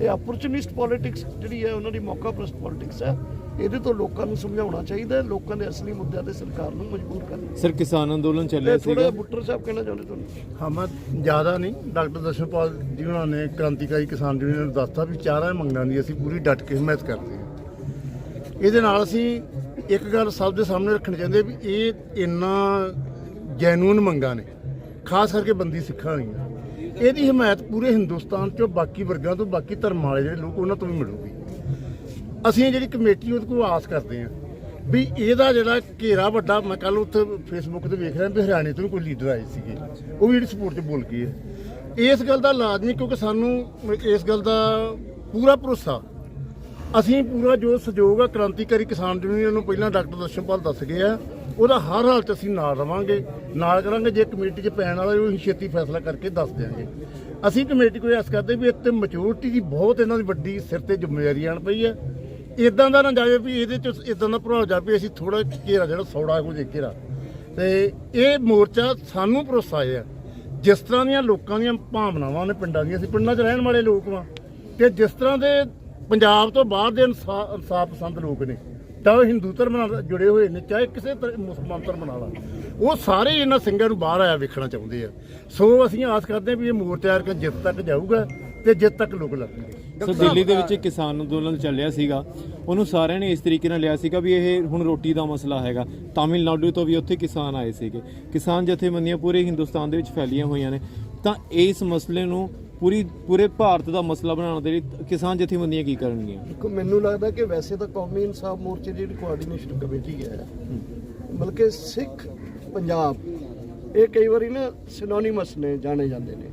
ਇਹ ਆਪੋਰਚੁਨਿਸਟ ਪੋਲਿਟਿਕਸ ਜਿਹੜੀ ਹੈ ਉਹਨਾਂ ਦੀ ਮੌਕਾ ਪ੍ਰਸਤ ਪੋਲਿਟਿਕਸ ਹੈ। ਇਹਦੇ ਤੋਂ ਲੋਕਾਂ ਨੂੰ ਸਮਝਾਉਣਾ ਚਾਹੀਦਾ, ਲੋਕਾਂ ਦੇ ਅਸਲੀ ਮੁੱਦਿਆਂ ਤੇ ਸਰਕਾਰ ਨੂੰ ਮਜਬੂਰ ਕਰਨਾ। ਸਰ, ਕਿਸਾਨ ਅੰਦੋਲਨ ਚੱਲਿਆ ਸੀਗਾ, ਥੋੜਾ ਬੁੱਟਰ ਸਾਹਿਬ ਕਹਿਣਾ ਚਾਹੁੰਦੇ ਤੁਹਾਨੂੰ? ਹਾਂ, ਮੈਂ ਜ਼ਿਆਦਾ ਨਹੀਂ, ਡਾਕਟਰ ਦਰਸ਼ਨਪਾਲ ਜੀ ਉਹਨਾਂ ਨੇ ਕ੍ਰਾਂਤੀਕਾਰੀ ਕਿਸਾਨ ਯੂਨੀਅਨ ਨੂੰ ਦੱਸਤਾ ਵੀ ਚਾਰਾਂ ਮੰਗਾਂ ਦੀ ਅਸੀਂ ਪੂਰੀ ਡਟ ਕੇ ਹਿਮਾਇਤ ਕਰਦੇ ਹਾਂ। ਇਹਦੇ ਨਾਲ ਅਸੀਂ ਇੱਕ ਗੱਲ ਸਭ ਦੇ ਸਾਹਮਣੇ ਰੱਖਣੀ ਚਾਹੁੰਦੇ ਵੀ ਇਹ ਇੰਨਾ ਜੈਨੂਨ ਮੰਗਾਂ ਨੇ, ਖਾਸ ਕਰਕੇ ਬੰਦੀ ਸਿੱਖਾਂ ਦੀਆਂ। ਇਹਦੀ ਹਿਮਾਇਤ ਪੂਰੇ ਹਿੰਦੁਸਤਾਨ 'ਚੋਂ ਬਾਕੀ ਵਰਗਾਂ ਤੋਂ, ਬਾਕੀ ਧਰਮਾਂ ਵਾਲੇ ਜਿਹੜੇ ਲੋਕ, ਉਹਨਾਂ ਤੋਂ ਵੀ ਮਿਲੂਗੀ। ਅਸੀਂ ਜਿਹੜੀ ਕਮੇਟੀ ਉਹਦੇ ਕੋਲ ਆਸ ਕਰਦੇ ਹਾਂ ਵੀ ਇਹਦਾ ਜਿਹੜਾ ਘੇਰਾ ਵੱਡਾ, ਮੈਂ ਕੱਲ ਉੱਥੇ ਫੇਸਬੁੱਕ ਤੇ ਵੇਖ ਰਿਹਾ ਵੀ ਹਰਿਆਣੇ ਤੋਂ ਵੀ ਕੋਈ ਲੀਡਰ ਆਏ ਸੀਗੇ, ਉਹ ਵੀ ਜਿਹੜੀ ਸਪੋਰਟ 'ਚ ਬੋਲ ਗਏ ਹੈ। ਇਸ ਗੱਲ ਦਾ ਲਾਜ਼ਮੀ, ਕਿਉਂਕਿ ਸਾਨੂੰ ਇਸ ਗੱਲ ਦਾ ਪੂਰਾ ਭਰੋਸਾ, ਅਸੀਂ ਪੂਰਾ ਜੋ ਸਹਿਯੋਗ ਆ ਕ੍ਰਾਂਤੀਕਾਰੀ ਕਿਸਾਨ ਯੂਨੀਅਨ ਨੂੰ ਪਹਿਲਾਂ ਡਾਕਟਰ ਦਰਸ਼ਨਪਾਲ ਦੱਸ ਗਏ ਆ, ਉਹਦਾ ਹਰ ਹਾਲ 'ਚ ਅਸੀਂ ਨਾਲ ਰਵਾਂਗੇ, ਨਾਲ ਕਰਾਂਗੇ। ਜੇ ਕਮੇਟੀ 'ਚ ਪੈਣ ਵਾਲਾ ਉਹ ਛੇਤੀ ਫੈਸਲਾ ਕਰਕੇ ਦੱਸ ਦਿਆਂਗੇ। ਅਸੀਂ ਕਮੇਟੀ ਕੋਈ ਆਸ ਕਰਦੇ ਵੀ ਇੱਥੇ ਮੈਚੁਰਿਟੀ ਦੀ ਬਹੁਤ ਇਹਨਾਂ ਦੀ ਵੱਡੀ ਸਿਰ ਤੇ ਜ਼ਿੰਮੇਵਾਰੀ ਆਣ ਪਈ ਹੈ। ਇਦਾਂ ਦਾ ਨਾ ਜਾਵੇ ਵੀ ਇਹਦੇ 'ਚ ਇਦਾਂ ਦਾ ਪ੍ਰਭਾਵ ਜਾਵੇ ਅਸੀਂ ਥੋੜਾ ਘੇਰਾ ਜਿਹੜਾ ਸੌੜਾ ਹੋ ਜੇ ਘੇਰਾ। ਤੇ ਇਹ ਮੋਰਚਾ ਸਾਨੂੰ ਭਰੋਸਾ ਹੈ, ਜਿਸ ਤਰ੍ਹਾਂ ਦੀਆਂ ਲੋਕਾਂ ਦੀਆਂ ਭਾਵਨਾਵਾਂ ਨੇ ਪਿੰਡਾਂ ਦੀਆਂ, ਅਸੀਂ ਪਿੰਡਾਂ 'ਚ ਰਹਿਣ ਵਾਲੇ ਲੋਕ ਵਾਂ, ਤੇ ਜਿਸ ਤਰ੍ਹਾਂ ਦੇ ਪੰਜਾਬ ਤੋਂ ਬਾਹਰ ਦੇ ਇਨਸਾਫ ਪਸੰਦ ਲੋਕ ਨੇ, ਚਾਹੇ ਉਹ ਹਿੰਦੂ ਧਰਮ ਨਾਲ ਜੁੜੇ ਹੋਏ ਨੇ, ਚਾਹੇ ਕਿਸੇ ਮੁਸਲਮਾਨ ਧਰਮ ਨਾਲ, ਉਹ ਸਾਰੇ ਇਹਨਾਂ ਸਿੰਘਾਂ ਨੂੰ ਬਾਹਰ ਆਇਆ ਵੇਖਣਾ ਚਾਹੁੰਦੇ ਆ। ਸੋ ਅਸੀਂ ਆਸ ਕਰਦੇ ਹਾਂ ਵੀ ਇਹ ਮੋਰਚਾ ਜਿੱਤ ਤੱਕ ਜਾਊਗਾ ਤੇ ਜਿੱਤ ਤੱਕ ਲੋਕ ਲੱਗਣਗੇ। ਸਰ, ਦਿੱਲੀ ਦੇ ਵਿੱਚ ਕਿਸਾਨ ਅੰਦੋਲਨ ਚੱਲਿਆ ਸੀਗਾ, ਉਹਨੂੰ ਸਾਰਿਆਂ ਨੇ ਇਸ ਤਰੀਕੇ ਨਾਲ ਲਿਆ ਸੀਗਾ ਵੀ ਇਹ ਹੁਣ ਰੋਟੀ ਦਾ ਮਸਲਾ ਹੈਗਾ। ਤਾਮਿਲਨਾਡੂ ਤੋਂ ਵੀ ਉੱਥੇ ਕਿਸਾਨ ਆਏ ਸੀਗੇ, ਕਿਸਾਨ ਜਥੇਬੰਦੀਆਂ ਪੂਰੇ ਹਿੰਦੁਸਤਾਨ ਦੇ ਵਿੱਚ ਫੈਲੀਆਂ ਹੋਈਆਂ ਨੇ। ਤਾਂ ਇਸ ਮਸਲੇ ਨੂੰ ਪੂਰੇ ਭਾਰਤ ਦਾ ਮਸਲਾ ਬਣਾਉਣ ਦੇ ਲਈ ਕਿਸਾਨ ਜਥੇਬੰਦੀਆਂ ਕੀ ਕਰਨਗੀਆਂ? ਦੇਖੋ, ਮੈਨੂੰ ਲੱਗਦਾ ਕਿ ਵੈਸੇ ਤਾਂ ਕੌਮੀ ਇਨਸਾਫ ਮੋਰਚੇ ਦੀ ਕੋਆਰਡੀਨੇਸ਼ਨ ਕਮੇਟੀ ਹੈ, ਬਲਕਿ ਸਿੱਖ ਪੰਜਾਬ, ਇਹ ਕਈ ਵਾਰੀ ਨਾ ਸਿਨੋਨਿਮਸ ਨੇ, ਜਾਣੇ ਜਾਂਦੇ ਨੇ।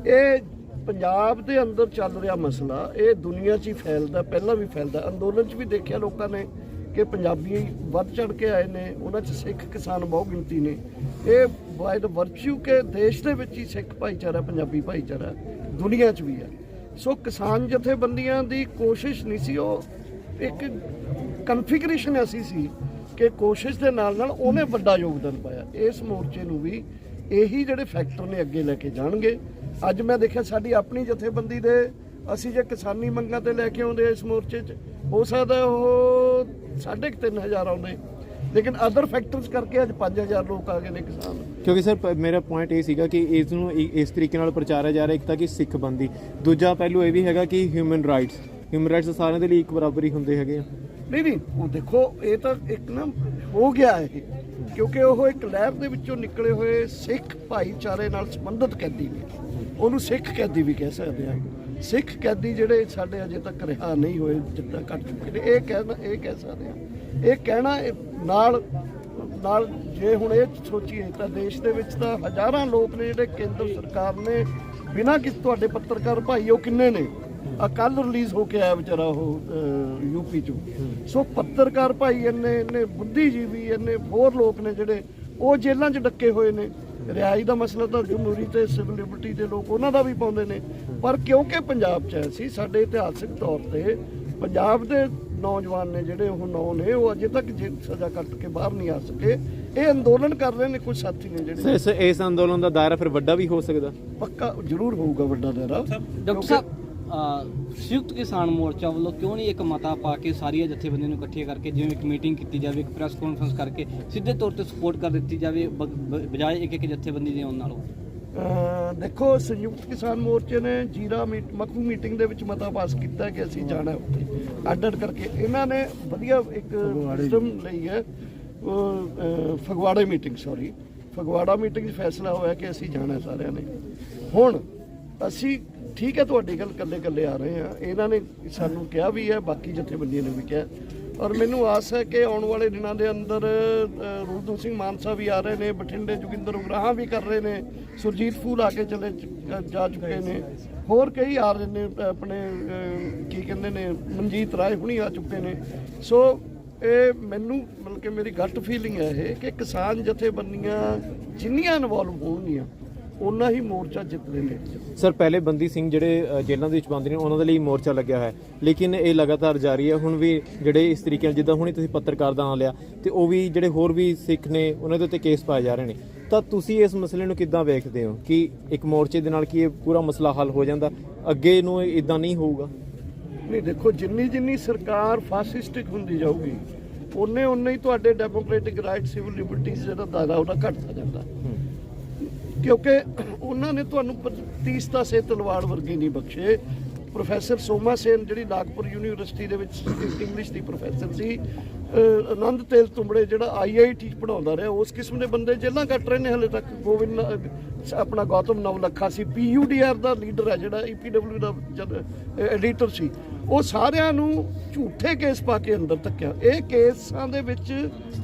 ਇਹ ਪੰਜਾਬ ਦੇ ਅੰਦਰ ਚੱਲ ਰਿਹਾ ਮਸਲਾ, ਇਹ ਦੁਨੀਆ 'ਚ ਹੀ ਫੈਲਦਾ, ਪਹਿਲਾਂ ਵੀ ਫੈਲਦਾ। ਅੰਦੋਲਨ 'ਚ ਵੀ ਦੇਖਿਆ ਲੋਕਾਂ ਨੇ ਕਿ ਪੰਜਾਬੀ ਵੱਧ ਚੜ ਕੇ ਆਏ ਨੇ, ਉਹਨਾਂ 'ਚ ਸਿੱਖ ਕਿਸਾਨ ਬਹੁਤ ਗਿਣਤੀ ਨੇ। ਇਹ ਬਾਏ ਦ ਵਰਚੂ ਕੇ ਦੇਸ਼ ਦੇ ਵਿੱਚ ਹੀ ਸਿੱਖ ਭਾਈਚਾਰਾ, ਪੰਜਾਬੀ ਭਾਈਚਾਰਾ ਦੁਨੀਆ 'ਚ ਵੀ ਹੈ। ਸੋ ਕਿਸਾਨ ਜਥੇਬੰਦੀਆਂ ਦੀ ਕੋਸ਼ਿਸ਼ ਨਹੀਂ ਸੀ, ਉਹ ਇੱਕ ਕਨਫੀਗਰੇਸ਼ਨ ਐਸੀ ਸੀ ਕਿ ਕੋਸ਼ਿਸ਼ ਦੇ ਨਾਲ ਨਾਲ ਉਹਨੇ ਵੱਡਾ ਯੋਗਦਾਨ ਪਾਇਆ। ਇਸ ਮੋਰਚੇ ਨੂੰ ਵੀ ਇਹੀ ਜਿਹੜੇ ਫੈਕਟਰ ਨੇ ਅੱਗੇ ਲੈ ਕੇ ਜਾਣਗੇ। ਅੱਜ ਮੈਂ ਦੇਖਿਆ ਸਾਡੀ ਆਪਣੀ ਜਥੇਬੰਦੀ ਦੇ, ਅਸੀਂ ਜੇ ਕਿਸਾਨੀ ਮੰਗਾਂ ਤੇ ਲੈ ਕੇ ਆਉਂਦੇ ਇਸ ਮੋਰਚੇ 'ਚ, ਹੋ ਸਕਦਾ ਉਹ 3500 ਆਉਂਦੇ, ਲੇਕਿਨ ਅਦਰ ਫੈਕਟਰਸ ਕਰਕੇ ਅੱਜ 5000 ਲੋਕ ਆ ਗਏ ਨੇ ਕਿਸਾਨ। ਕਿਉਂਕਿ ਸਰ ਮੇਰਾ ਪੁਆਇੰਟ ਇਹ ਸੀਗਾ ਕਿ ਇਸ ਨੂੰ ਇਸ ਤਰੀਕੇ ਨਾਲ ਪ੍ਰਚਾਰਿਆ ਜਾ ਰਿਹਾ, ਇੱਕ ਤਾਂ ਕਿ ਸਿੱਖ ਬੰਦੀ, ਦੂਜਾ ਪਹਿਲੂ ਇਹ ਵੀ ਹੈਗਾ ਕਿ ਹਿਊਮਨ ਰਾਈਟਸ ਸਾਰਿਆਂ ਦੇ ਲਈ ਇੱਕ ਬਰਾਬਰ ਹੀ ਹੁੰਦੇ ਹੈਗੇ ਆ। ਨਹੀਂ, ਉਹ ਦੇਖੋ, ਇਹ ਤਾਂ ਇੱਕ ਨਾ ਹੋ ਗਿਆ ਇਹ, ਕਿਉਂਕਿ ਉਹ ਇੱਕ ਲਹਿਰ ਦੇ ਵਿੱਚੋਂ ਨਿਕਲੇ ਹੋਏ ਸਿੱਖ ਭਾਈਚਾਰੇ ਨਾਲ ਸੰਬੰਧਿਤ ਕੈਦੀ ਨੇ। ਉਹਨੂੰ ਸਿੱਖ ਕੈਦੀ ਵੀ ਕਹਿ ਸਕਦੇ ਆ। ਸਿੱਖ ਕੈਦੀ ਜਿਹੜੇ ਸਾਡੇ ਅਜੇ ਤੱਕ ਰਿਹਾ ਨਹੀਂ ਹੋਏ, ਜਿੱਦਾਂ ਕੱਟ ਚੁੱਕੇ ਨੇ, ਇਹ ਕਹਿ ਸਕਦੇ ਆ। ਇਹ ਕਹਿਣਾ ਨਾਲ ਜੇ ਹੁਣ ਇਹ ਸੋਚੀਏ ਤਾਂ ਦੇਸ਼ ਦੇ ਵਿੱਚ ਤਾਂ ਹਜ਼ਾਰਾਂ ਲੋਕ ਨੇ ਜਿਹੜੇ ਕੇਂਦਰ ਸਰਕਾਰ ਨੇ ਬਿਨਾਂ ਕਿਸ, ਤੁਹਾਡੇ ਪੱਤਰਕਾਰ ਭਾਈ ਉਹ ਕਿੰਨੇ ਨੇ, ਕੱਲ ਰਿਲੀਜ਼ ਹੋ ਕੇ ਆਇਆ ਵਿਚਾਰਾ ਉਹ ਯੂਪੀ ਚੋਂ। ਸੋ ਪੱਤਰਕਾਰ ਭਾਈ ਇੰਨੇ ਬੁੱਧੀਜੀਵੀ, ਇੰਨੇ ਹੋਰ ਲੋਕ ਨੇ ਜਿਹੜੇ ਉਹ ਜੇਲ੍ਹਾਂ 'ਚ ਡੱਕੇ ਹੋਏ ਨੇ। ਰਿਹਾਈ ਦਾ ਮਸਲਾ ਤਾਂ ਜਮਹੂਰੀ ਤੇ ਸਿਵਲ ਲਿਬਰਟੀ ਦੇ ਲੋਕ ਉਹਨਾਂ ਦਾ ਵੀ ਪਾਉਂਦੇ ਨੇ, ਪਰ ਕਿਉਂਕਿ ਪੰਜਾਬ 'ਚ ਸੀ, ਸਾਡੇ ਇਤਿਹਾਸਿਕ ਤੌਰ ਤੇ ਪੰਜਾਬ ਦੇ ਨੌਜਵਾਨ ਨੇ ਜਿਹੜੇ ਉਹ 9 ਨੇ, ਉਹ ਅਜੇ ਤੱਕ ਸਜ਼ਾ ਕੱਟ ਕੇ ਬਾਹਰ ਨਹੀਂ ਆ ਸਕੇ। ਇਹ ਅੰਦੋਲਨ ਕਰ ਰਹੇ ਨੇ ਕੁਝ ਸਾਥੀ ਨੇ ਜਿਹੜੇ। ਇਸ ਅੰਦੋਲਨ ਦਾ ਦਾਇਰਾ ਫਿਰ ਵੱਡਾ ਵੀ ਹੋ ਸਕਦਾ, ਪੱਕਾ ਜ਼ਰੂਰ ਹੋਊਗਾ ਵੱਡਾ ਦਾਇਰਾ। ਡਾਕਟਰ ਸਾਹਿਬ, ਸੰਯੁਕਤ ਕਿਸਾਨ ਮੋਰਚਾ ਵੱਲੋਂ ਕਿਉਂ ਨਹੀਂ ਇੱਕ ਮਤਾ ਪਾ ਕੇ ਸਾਰੀਆਂ ਜਥੇਬੰਦੀਆਂ ਨੂੰ ਇਕੱਠੀਆਂ ਕਰਕੇ, ਜਿਵੇਂ ਇੱਕ ਮੀਟਿੰਗ ਕੀਤੀ ਜਾਵੇ, ਇੱਕ ਪ੍ਰੈਸ ਕਾਨਫਰੰਸ ਕਰਕੇ ਸਿੱਧੇ ਤੌਰ ਤੇ ਸਪੋਰਟ ਕਰ ਦਿੱਤੀ ਜਾਵੇ ਬਜਾਏ ਇੱਕ ਜਥੇਬੰਦੀ ਦੇ ਆਉਣ ਨਾਲੋਂ? ਦੇਖੋ, ਸੰਯੁਕਤ ਕਿਸਾਨ ਮੋਰਚੇ ਨੇ ਜੀਰਾ ਮਖੂ ਮੀਟਿੰਗ ਦੇ ਵਿੱਚ ਮਤਾ ਪਾਸ ਕੀਤਾ ਕਿ ਅਸੀਂ ਜਾਣਾ ਉੱਥੇ ਅੱਡ ਕਰਕੇ। ਇਹਨਾਂ ਨੇ ਵਧੀਆ ਇੱਕ ਸਿਸਟਮ ਲਈ ਹੈ, ਫਗਵਾੜਾ ਮੀਟਿੰਗ 'ਚ ਫੈਸਲਾ ਹੋਇਆ ਕਿ ਅਸੀਂ ਜਾਣਾ ਸਾਰਿਆਂ ਨੇ। ਹੁਣ ਅਸੀਂ ਠੀਕ ਹੈ, ਤੁਹਾਡੀ ਗੱਲ ਇਕੱਲੇ ਆ ਰਹੇ ਹਾਂ, ਇਹਨਾਂ ਨੇ ਸਾਨੂੰ ਕਿਹਾ ਵੀ ਹੈ, ਬਾਕੀ ਜਥੇਬੰਦੀਆਂ ਨੇ ਵੀ ਕਿਹਾ, ਔਰ ਮੈਨੂੰ ਆਸ ਹੈ ਕਿ ਆਉਣ ਵਾਲੇ ਦਿਨਾਂ ਦੇ ਅੰਦਰ ਰੂਲਦੂ ਸਿੰਘ ਮਾਨਸਾ ਵੀ ਆ ਰਹੇ ਨੇ, ਬਠਿੰਡੇ ਜੋਗਿੰਦਰ ਉਗਰਾਹਾਂ ਵੀ ਕਰ ਰਹੇ ਨੇ, ਸੁਰਜੀਤ ਫੂਲ ਆ ਕੇ ਜਾ ਚੁੱਕੇ ਨੇ, ਹੋਰ ਕਈ ਆ ਰਹੇ ਨੇ, ਆਪਣੇ ਕੀ ਕਹਿੰਦੇ ਨੇ ਮਨਜੀਤ ਰਾਏ ਹੁਣੀ ਆ ਚੁੱਕੇ ਨੇ। ਸੋ ਇਹ ਮੈਨੂੰ ਮਤਲਬ ਕਿ ਮੇਰੀ ਗੱਟ ਫੀਲਿੰਗ ਹੈ ਇਹ ਕਿ ਕਿਸਾਨ ਜਥੇਬੰਦੀਆਂ ਜਿੰਨੀਆਂ ਇਨਵੋਲਵ ਹੋਣਗੀਆਂ ਉਹਨਾਂ ਹੀ ਮੋਰਚਾ ਜਿੱਤਦੇ ਨੇ। ਸਰ, ਪਹਿਲੇ ਬੰਦੀ ਸਿੰਘ ਜਿਹੜੇ ਜੇਲ੍ਹਾਂ ਦੇ ਵਿੱਚ ਬੰਦ ਨੇ ਉਹਨਾਂ ਦੇ ਲਈ ਮੋਰਚਾ ਲੱਗਿਆ ਹੋਇਆ, ਲੇਕਿਨ ਇਹ ਲਗਾਤਾਰ ਜਾਰੀ ਹੈ। ਹੁਣ ਵੀ ਜਿਹੜੇ ਇਸ ਤਰੀਕੇ ਨਾਲ, ਜਿੱਦਾਂ ਹੁਣੇ ਤੁਸੀਂ ਪੱਤਰਕਾਰ ਦਾ ਨਾਂ ਲਿਆ, ਤੇ ਉਹ ਵੀ ਜਿਹੜੇ ਹੋਰ ਵੀ ਸਿੱਖ ਨੇ ਉਹਨਾਂ ਦੇ ਉੱਤੇ ਕੇਸ ਪਾਏ ਜਾ ਰਹੇ ਨੇ, ਤਾਂ ਤੁਸੀਂ ਇਸ ਮਸਲੇ ਨੂੰ ਕਿੱਦਾਂ ਵੇਖਦੇ ਹੋ ਕਿ ਇੱਕ ਮੋਰਚੇ ਦੇ ਨਾਲ ਕੀ ਇਹ ਪੂਰਾ ਮਸਲਾ ਹੱਲ ਹੋ ਜਾਂਦਾ, ਅੱਗੇ ਨੂੰ ਇਦਾਂ ਨਹੀਂ ਹੋਊਗਾ? ਨਹੀਂ, ਦੇਖੋ, ਜਿੰਨੀ ਸਰਕਾਰ ਫਾਸਿਸਟਿਕ ਹੁੰਦੀ ਜਾਊਗੀ ਉਨੇ ਹੀ ਤੁਹਾਡੇ ਡੈਮੋਕ੍ਰੈਟਿਕ ਰਾਈਟ, ਸਿਵਲ ਲਿਬਰਟੀਜ਼ ਜਿਹੜਾ ਦਾਇਰਾ ਉਹਦਾ ਘਟਦਾ ਜਾਂਦਾ, ਕਿਉਂਕਿ ਉਹਨਾਂ ਨੇ ਤੁਹਾਨੂੰ ਤੀਸਤਾ ਸੇ ਤਲਵਾਰ ਵਰਗੇ ਨਹੀਂ ਬਖਸ਼ੇ। ਪ੍ਰੋਫੈਸਰ ਸੋਮਾ ਸੇਨ ਜਿਹੜੀ ਨਾਗਪੁਰ ਯੂਨੀਵਰਸਿਟੀ ਦੇ ਵਿੱਚ ਇੰਗਲਿਸ਼ ਦੀ ਪ੍ਰੋਫੈਸਰ ਸੀ, ਆਨੰਦ ਤੇਲ ਤੁੰਬੜੇ ਜਿਹੜਾ IIT 'ਚ ਪੜਾਉਂਦਾ ਰਿਹਾ, ਉਸ ਕਿਸਮ ਦੇ ਬੰਦੇ ਜੇਲ੍ਹਾਂ ਕੱਟ ਰਹੇ ਨੇ ਹਲੇ ਤੱਕ। ਗੋਵਿੰਦ ਆਪਣਾ ਗੌਤਮ ਨਵਲੱਖਾ ਸੀ, PUDR ਦਾ ਲੀਡਰ ਹੈ, ਜਿਹੜਾ EPW ਦਾ ਐਡੀਟਰ ਸੀ, ਉਹ ਸਾਰਿਆਂ ਨੂੰ ਝੂਠੇ ਕੇਸ ਪਾ ਕੇ ਅੰਦਰ ਧੱਕਿਆ। ਇਹ ਕੇਸਾਂ ਦੇ ਵਿੱਚ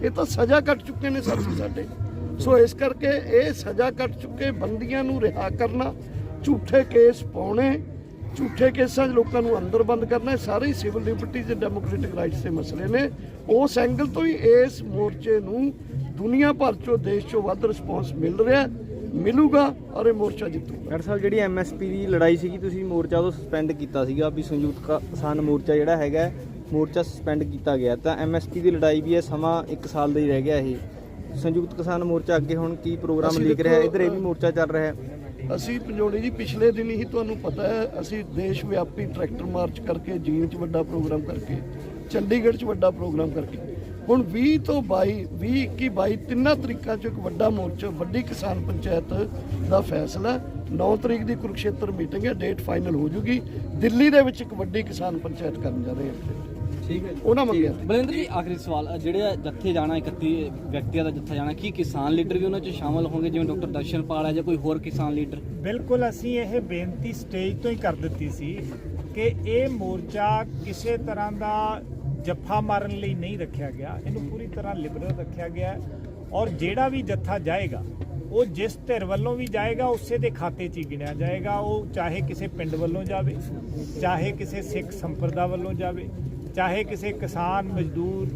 ਇਹ ਤਾਂ ਸਜ਼ਾ ਕੱਟ ਚੁੱਕੇ ਨੇ ਸਾਥੀ ਸਾਡੇ। ਸੋ ਇਸ ਕਰਕੇ ਇਹ ਸਜ਼ਾ ਕੱਟ ਚੁੱਕੇ ਬੰਦੀਆਂ ਨੂੰ ਰਿਹਾ ਕਰਨਾ, ਝੂਠੇ ਕੇਸ ਪਾਉਣੇ, ਝੂਠੇ ਕੇਸਾਂ 'ਚ ਲੋਕਾਂ ਨੂੰ ਅੰਦਰ ਬੰਦ ਕਰਨਾ, ਸਾਰੇ ਸਿਵਲ ਲਿਬਰਟੀਜ਼ ਤੇ ਡੈਮੋਕ੍ਰੈਟਿਕ ਰਾਈਟਸ ਦੇ ਮਸਲੇ ਨੇ। ਉਸ ਐਂਗਲ ਤੋਂ ਹੀ ਇਸ ਮੋਰਚੇ ਨੂੰ ਦੁਨੀਆ ਭਰ 'ਚੋਂ, ਦੇਸ਼ 'ਚੋਂ ਵੱਧ ਰਿਸਪੌਂਸ ਮਿਲ ਰਿਹਾ, ਮਿਲੂਗਾ, ਔਰ ਇਹ ਮੋਰਚਾ ਜਿੱਤੂਗਾ। ਡਾਕਟਰ ਸਾਹਿਬ, ਜਿਹੜੀ MSP ਦੀ ਲੜਾਈ ਸੀਗੀ, ਤੁਸੀਂ ਮੋਰਚਾ ਤੋਂ ਸਸਪੈਂਡ ਕੀਤਾ ਸੀਗਾ ਵੀ ਸੰਯੁਕਤ ਕਿਸਾਨ ਮੋਰਚਾ ਜਿਹੜਾ ਹੈਗਾ ਮੋਰਚਾ ਸਸਪੈਂਡ ਕੀਤਾ ਗਿਆ, ਤਾਂ MSP ਦੀ ਲੜਾਈ ਵੀ ਹੈ, ਸਮਾਂ 1 ਸਾਲ ਦਾ ਹੀ ਰਹਿ ਗਿਆ। ਇਹ ਸੰਯੁਕਤ ਕਿਸਾਨ ਮੋਰਚਾ ਅੱਗੇ ਹੁਣ ਕੀ ਪ੍ਰੋਗਰਾਮ ਲੀਕ ਰਿਹਾ? ਇੱਧਰ ਇਹ ਵੀ ਮੋਰਚਾ ਚੱਲ ਰਿਹਾ ਹੈ। ਅਸੀਂ ਪੰਜੋੜੀ ਜੀ ਪਿਛਲੇ ਦਿਨ ਹੀ ਤੁਹਾਨੂੰ ਪਤਾ ਹੈ, ਅਸੀਂ ਦੇਸ਼ ਵਿਆਪੀ ਟਰੈਕਟਰ ਮਾਰਚ ਕਰਕੇ, ਜੀਂਦ 'ਚ ਵੱਡਾ ਪ੍ਰੋਗਰਾਮ ਕਰਕੇ, ਚੰਡੀਗੜ੍ਹ 'ਚ ਵੱਡਾ ਪ੍ਰੋਗਰਾਮ ਕਰਕੇ, ਹੁਣ 20 ਤੋਂ 22, 20, 21, 22 ਤਿੰਨਾਂ ਤਰੀਕਾਂ 'ਚ ਇੱਕ ਵੱਡਾ ਮੋਰਚਾ, ਵੱਡੀ ਕਿਸਾਨ ਪੰਚਾਇਤ ਦਾ ਫੈਸਲਾ। 9 ਤਰੀਕ ਦੀ ਕੁਰੂਕਸ਼ੇਤਰ ਮੀਟਿੰਗ ਹੈ, ਡੇਟ ਫਾਈਨਲ ਹੋ ਜੂਗੀ। ਦਿੱਲੀ ਦੇ ਵਿੱਚ ਇੱਕ ਵੱਡੀ ਕਿਸਾਨ ਪੰਚਾਇਤ ਕਰਨ ਜਾ ਰਹੇ ਹਾਂ। ਠੀਕ ਹੈ, ਉਹਨਾਂ ਮੰਗਿਆ। ਬਲਵਿੰਦਰ ਜੀ, ਆਖਰੀ ਸਵਾਲ, ਜਿਹੜੇ ਜੱਥੇ ਜਾਣਾ 31 ਵਿਅਕਤੀਆਂ ਦਾ ਜੱਥਾ ਜਾਣਾ, ਕੀ ਕਿਸਾਨ ਲੀਡਰ ਵੀ ਉਹਨਾਂ 'ਚ ਸ਼ਾਮਲ ਹੋਣਗੇ, ਜਿਵੇਂ ਡਾਕਟਰ ਦਰਸ਼ਨਪਾਲ ਹੈ ਜਾਂ ਕੋਈ ਹੋਰ ਕਿਸਾਨ ਲੀਡਰ? ਬਿਲਕੁਲ, ਅਸੀਂ ਇਹ ਬੇਨਤੀ ਸਟੇਜ ਤੋਂ ਹੀ ਕਰ ਦਿੱਤੀ ਸੀ ਕਿ ਇਹ ਮੋਰਚਾ ਕਿਸੇ ਤਰ੍ਹਾਂ ਦਾ ਜੱਫਾ ਮਾਰਨ ਲਈ ਨਹੀਂ ਰੱਖਿਆ ਗਿਆ, ਇਹਨੂੰ ਪੂਰੀ ਤਰ੍ਹਾਂ ਲਿਬਰਲ ਰੱਖਿਆ ਗਿਆ, ਔਰ ਜਿਹੜਾ ਵੀ ਜੱਥਾ ਜਾਏਗਾ ਉਹ ਜਿਸ ਧਿਰ ਵੱਲੋਂ ਵੀ ਜਾਏਗਾ ਉਸੇ ਦੇ ਖਾਤੇ 'ਚ ਹੀ ਗਿਣਿਆ ਜਾਏਗਾ। ਉਹ ਚਾਹੇ ਕਿਸੇ ਪਿੰਡ ਵੱਲੋਂ ਜਾਵੇ, ਚਾਹੇ ਕਿਸੇ ਸਿੱਖ ਸੰਪਰਦਾ ਵੱਲੋਂ ਜਾਵੇ, ਚਾਹੇ ਕਿਸੇ ਕਿਸਾਨ ਮਜ਼ਦੂਰ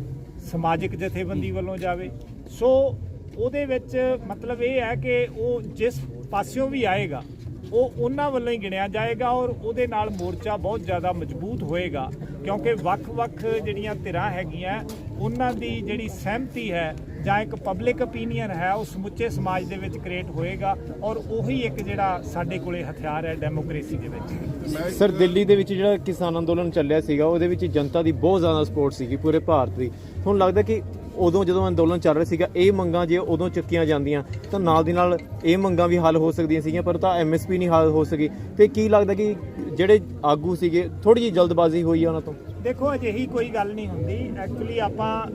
ਸਮਾਜਿਕ ਜਥੇਬੰਦੀ ਵੱਲੋਂ ਜਾਵੇ। ਸੋ ਉਹਦੇ ਵਿੱਚ ਮਤਲਬ ਇਹ ਹੈ ਕਿ ਉਹ ਜਿਸ ਪਾਸਿਓਂ ਵੀ ਆਏਗਾ ਉਹ ਉਹਨਾਂ ਵੱਲੋਂ ਹੀ ਗਿਣਿਆ ਜਾਏਗਾ, ਔਰ ਉਹਦੇ ਨਾਲ ਮੋਰਚਾ ਬਹੁਤ ਜ਼ਿਆਦਾ ਮਜ਼ਬੂਤ ਹੋਏਗਾ, ਕਿਉਂਕਿ ਵੱਖ-ਵੱਖ ਜਿਹੜੀਆਂ ਧਿਰਾਂ ਹੈਗੀਆਂ ਉਹਨਾਂ ਦੀ ਜਿਹੜੀ ਸਹਿਮਤੀ ਹੈ ਜਾਂ ਇੱਕ ਪਬਲਿਕ ਓਪੀਨੀਅਨ ਹੈ ਉਹ ਸਮੁੱਚੇ ਸਮਾਜ ਦੇ ਵਿੱਚ ਕ੍ਰੀਏਟ ਹੋਏਗਾ, ਔਰ ਉਹੀ ਇੱਕ ਜਿਹੜਾ ਸਾਡੇ ਕੋਲੇ ਹਥਿਆਰ ਹੈ ਡੈਮੋਕ੍ਰੇਸੀ ਦੇ ਵਿੱਚ। ਸਰ, ਦਿੱਲੀ ਦੇ ਵਿੱਚ ਜਿਹੜਾ ਕਿਸਾਨ ਅੰਦੋਲਨ ਚੱਲਿਆ ਸੀਗਾ ਉਹਦੇ ਵਿੱਚ ਜਨਤਾ ਦੀ ਬਹੁਤ ਜ਼ਿਆਦਾ ਸਪੋਰਟ ਸੀਗੀ ਪੂਰੇ ਭਾਰਤ ਦੀ। ਹੁਣ ਲੱਗਦਾ ਕਿ ਉਦੋਂ ਜਦੋਂ ਅੰਦੋਲਨ ਚੱਲ ਰਿਹਾ ਸੀਗਾ, ਇਹ ਮੰਗਾਂ ਜੇ ਉਦੋਂ ਚੁੱਕੀਆਂ ਜਾਂਦੀਆਂ ਤਾਂ ਨਾਲ ਦੀ ਨਾਲ ਇਹ ਮੰਗਾਂ ਵੀ ਹੱਲ ਹੋ ਸਕਦੀਆਂ ਸੀਗੀਆਂ, ਪਰ ਤਾਂ MSP ਨਹੀਂ ਹੱਲ ਹੋ ਸਕੀ। ਤੇ ਕੀ ਲੱਗਦਾ ਕਿ ਜਿਹੜੇ ਆਗੂ ਸੀਗੇ ਥੋੜੀ ਜਿਹੀ ਜਲਦਬਾਜ਼ੀ ਹੋਈ ਆ ਉਹਨਾਂ ਤੋਂ? ਦੇਖੋ, ਅਜਿਹੀ ਕੋਈ ਗੱਲ ਨਹੀਂ ਹੁੰਦੀ। ਐਕਚੁਅਲੀ ਆਪਾਂ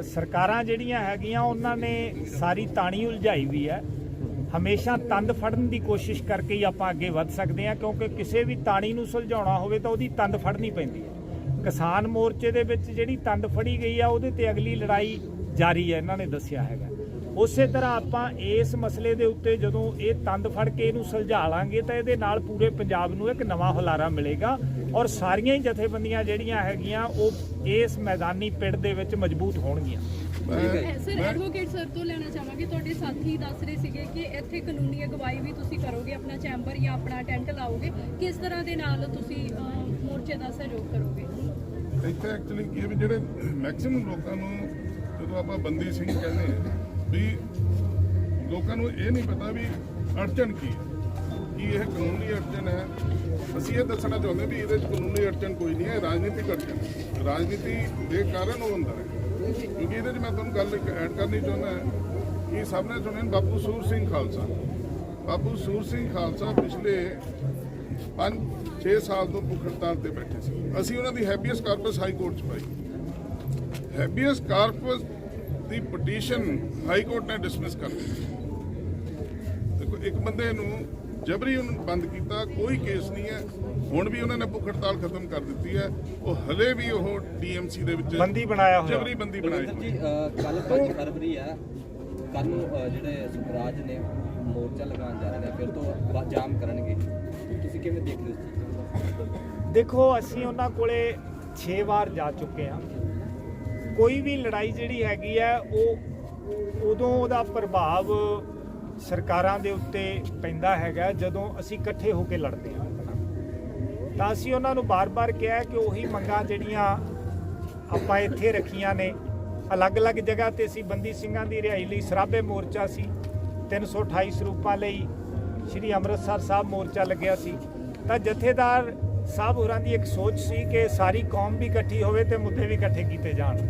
ਸਰਕਾਰਾਂ ਜਿਹੜੀਆਂ ਹੈਗੀਆਂ ਉਹਨਾਂ ਨੇ ਸਾਰੀ ਤਾਣੀ ਉਲਝਾਈ ਵੀ ਹੈ। ਹਮੇਸ਼ਾ ਤੰਦ ਫੜਨ ਦੀ ਕੋਸ਼ਿਸ਼ ਕਰਕੇ ਹੀ ਆਪਾਂ ਅੱਗੇ ਵੱਧ ਸਕਦੇ ਹਾਂ, ਕਿਉਂਕਿ ਕਿਸੇ ਵੀ ਤਾਣੀ ਨੂੰ ਸੁਲਝਾਉਣਾ ਹੋਵੇ ਤਾਂ ਉਹਦੀ ਤੰਦ ਫੜਨੀ ਪੈਂਦੀ ਹੈ। ਕਿਸਾਨ ਮੋਰਚੇ ਦੇ ਵਿੱਚ ਜਿਹੜੀ ਤੰਦ ਫੜੀ ਗਈ ਆ ਉਹਦੇ ਤੇ ਅਗਲੀ ਲੜਾਈ ਜਾਰੀ ਹੈ, ਇਹਨਾਂ ਨੇ ਦੱਸਿਆ ਹੈਗਾ। ਉਸੇ ਤਰ੍ਹਾਂ ਆਪਾਂ ਇਸ ਮਸਲੇ ਦੇ ਉੱਤੇ ਜਦੋਂ ਇਹ ਤੰਦ ਫੜ ਕੇ ਇਹਨੂੰ ਸੁਲਝਾ ਲਾਂਗੇ ਤਾਂ ਇਹਦੇ ਨਾਲ ਪੂਰੇ ਪੰਜਾਬ ਨੂੰ ਇੱਕ ਨਵਾਂ ਹੁਲਾਰਾ ਮਿਲੇਗਾ ਔਰ ਸਾਰੀਆਂ ਹੀ ਜਥੇਬੰਦੀਆਂ ਜਿਹੜੀਆਂ ਹੈਗੀਆਂ ਉਹ ਇਸ ਮੈਦਾਨੀ ਪਿੜ ਦੇ ਵਿੱਚ ਮਜ਼ਬੂਤ ਹੋਣਗੀਆਂ। ਸਰ ਐਡਵੋਕੇਟ ਸਰ ਤੋਂ ਲੈਣਾ ਚਾਹਾਂਗੇ, ਤੁਹਾਡੇ ਸਾਥੀ ਦੱਸ ਰਹੇ ਸੀਗੇ ਕਿ ਇੱਥੇ ਕਾਨੂੰਨੀ ਅਗਵਾਈ ਵੀ ਤੁਸੀਂ ਕਰੋਗੇ, ਆਪਣਾ ਚੈਂਬਰ ਜਾਂ ਆਪਣਾ ਟੈਂਟ ਲਾਓਗੇ, ਕਿਸ ਤਰ੍ਹਾਂ ਦੇ ਨਾਲ ਤੁਸੀਂ ਮੋਰਚੇ ਦਾ ਸਹਿਯੋਗ ਕਰੋਗੇ? ਇੱਥੇ ਐਕਚੁਅਲੀ ਕੀ ਹੈ ਵੀ ਜਿਹੜੇ ਮੈਕਸਿਮਮ ਲੋਕਾਂ ਨੂੰ ਜਦੋਂ ਆਪਾਂ ਬੰਦੀ ਸਿੰਘ ਕਹਿੰਦੇ ਹਾਂ ਵੀ ਲੋਕਾਂ ਨੂੰ ਇਹ ਨਹੀਂ ਪਤਾ ਵੀ ਅੜਚਨ ਕੀ ਹੈ, ਕੀ ਇਹ ਕਾਨੂੰਨੀ ਅੜਚਨ ਹੈ। ਅਸੀਂ ਇਹ ਦੱਸਣਾ ਚਾਹੁੰਦੇ ਵੀ ਇਹਦੇ 'ਚ ਕਾਨੂੰਨੀ ਅੜਚਨ ਕੋਈ ਨਹੀਂ ਹੈ, ਰਾਜਨੀਤਿਕ ਅੜਚਨ ਹੈ। ਰਾਜਨੀਤੀ ਦੇ ਕਾਰਨ ਉਹ ਅੰਦਰ ਹੈ, ਕਿਉਂਕਿ ਇਹਦੇ 'ਚ ਮੈਂ ਤੁਹਾਨੂੰ ਗੱਲ ਇੱਕ ਐਡ ਕਰਨੀ ਚਾਹੁੰਦਾ ਕਿ ਸਭ ਨੇ ਸੁਣਿਆ ਬਾਪੂ ਸੂਰ ਸਿੰਘ ਖਾਲਸਾ। ਬਾਪੂ ਸੂਰ ਸਿੰਘ ਖਾਲਸਾ ਪਿਛਲੇ 5-6 ਸਾਲ ਤੋਂ ਭੁੱਖ ਹੜਤਾਲ ਤੇ ਬੈਠੇ ਸੀ। ਅਸੀਂ ਉਹਨਾਂ ਦੀ ਹੈਬੀਅਸ ਕਾਰਪਸ ਹਾਈ ਕੋਰਟ 'ਚ ਪਾਈ। ਹੈਬੀਅਸ ਕਾਰਪਸ ਦੀ ਪਟੀਸ਼ਨ ਹਾਈ ਕੋਰਟ ਨੇ ਡਿਸਮਿਸ ਕਰ ਦਿੱਤੀ। ਦੇਖੋ, ਇੱਕ ਬੰਦੇ ਨੂੰ ਜਬਰੀ ਉਹਨੂੰ ਬੰਦ ਕੀਤਾ, ਕੋਈ ਕੇਸ ਨਹੀਂ ਹੈ। ਹੁਣ ਵੀ ਉਹਨਾਂ ਨੇ ਭੁੱਖ ਹੜਤਾਲ ਖਤਮ ਕਰ ਦਿੱਤੀ ਹੈ। ਉਹ ਹਲੇ ਵੀ ਉਹ ਡੀਐਮਸੀ ਦੇ ਵਿੱਚ ਬੰਦੀ ਬਣਾਇਆ ਹੋਇਆ, ਜਬਰੀ ਬੰਦੀ ਬਣਾਈ ਜੀ ਕੱਲ 5 ਫਰਵਰੀ ਆ, ਕੱਲ ਨੂੰ ਜਿਹੜੇ ਸੁਖਰਾਜ ਨੇ ਮੋਰਚਾ ਲਗਾਉਣ ਜਾ ਰਹੇ ਨੇ, ਫਿਰ ਤੋਂ ਜਾਮ ਕਰਨਗੇ, ਤੁਸੀਂ ਕਿਵੇਂ ਦੇਖਦੇ ਹੋ? ਦੇਖੋ, ਅਸੀਂ ਉਹਨਾਂ ਕੋਲੇ 6 ਵਾਰ ਜਾ ਚੁੱਕੇ ਹਾਂ। ਕੋਈ ਵੀ ਲੜਾਈ ਜਿਹੜੀ ਹੈਗੀ ਹੈ ਉਹ ਉਦੋਂ ਉਹਦਾ ਪ੍ਰਭਾਵ ਸਰਕਾਰਾਂ ਦੇ ਉੱਤੇ ਪੈਂਦਾ ਹੈਗਾ ਜਦੋਂ ਅਸੀਂ ਇਕੱਠੇ ਹੋ ਕੇ ਲੜਦੇ ਹਾਂ। ਤਾਂ ਅਸੀਂ ਉਹਨਾਂ ਨੂੰ ਬਾਰ-ਬਾਰ ਕਿਹਾ ਕਿ ਉਹੀ ਮੰਗਾਂ ਜਿਹੜੀਆਂ ਆਪਾਂ ਇੱਥੇ ਰੱਖੀਆਂ ਨੇ, ਅਲੱਗ-ਅਲੱਗ ਜਗ੍ਹਾ ਤੇ ਅਸੀਂ ਬੰਦੀ ਸਿੰਘਾਂ ਦੀ ਰਿਹਾਈ ਲਈ ਸਰਾਭੇ ਮੋਰਚਾ ਸੀ, 328 ਸਰੂਪਾਂ ਲਈ ਸ਼੍ਰੀ ਅੰਮ੍ਰਿਤਸਰ ਸਾਹਿਬ ਮੋਰਚਾ ਲੱਗਿਆ ਸੀ। ਤਾਂ ਜਥੇਦਾਰ ਸਾਹਿਬ ਹੋਰਾਂ ਦੀ ਇੱਕ ਸੋਚ ਸੀ ਕਿ ਸਾਰੀ ਕੌਮ ਵੀ ਇਕੱਠੀ ਹੋਵੇ ਤੇ ਮੁੱਦੇ ਵੀ ਇਕੱਠੇ ਕੀਤੇ ਜਾਣ।